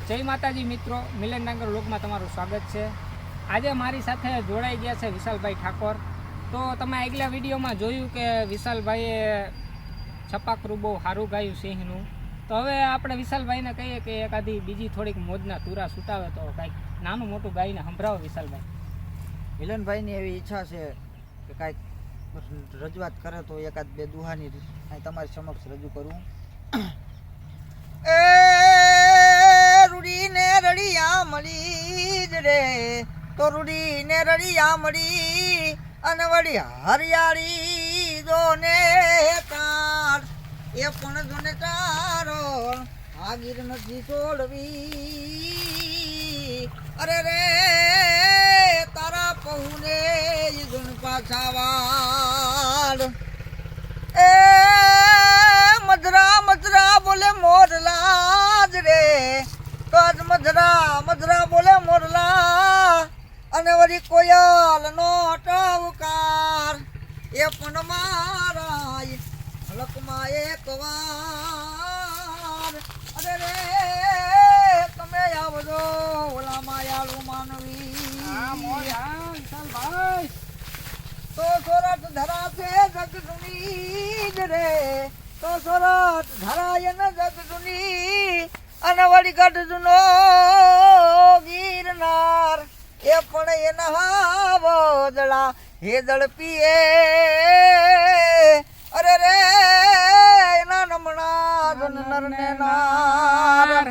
જય માતાજી મિત્રો, મિલનનગર લોકમાં તમારું સ્વાગત છે। આજે મારી સાથે જોડાઈ ગયા છે વિશાલભાઈ ઠાકોર। તો તમે આગલા વિડીયોમાં જોયું કે વિશાલભાઈએ છપાકરું બહુ સારું ગાયું સિંહનું। તો હવે આપણે વિશાલભાઈને કહીએ કે એકાદી બીજી થોડીક મોજના તુરા છૂટાવે તો કાંઈક નાનું મોટું ગાઈને સંભળાવો વિશાલભાઈ। મિલનભાઈની એવી ઈચ્છા છે કે કાંઈક રજૂઆત કરે તો એકાદ બે દુહાની તમારી સમક્ષ રજૂ કરું। એ રૂડી ને રડિયા મળી જ રે, તો રૂડી ને રડિયા મળી અને વળી હરિયાળી જોને તાર, એ પણ જોને તારો આગીર નથી છોડવી। અરે રે તારા પહુને ગુણ પાછા વાળ, એ મધરા મધરા બોલે મોરલા જ રે, તો આજ મધરા મધરા બોલે મોરલા અને વળી કોયલ નો ટવકાર, એ પણ મારા હલકમાં એક વાર। અરે રે તમે આવજો ઓલા માયાળુ માનવી। તો સોરઠ ધરા છે જગ જુની જ રે, તો સોરઠ ધરાય ને જગ જુની અને વળી ગઢ જુનો ગિરનાર, એ પણ એના વદળા હેદળ પીએ। અરે રે એના નમણા જન નર ને નાર।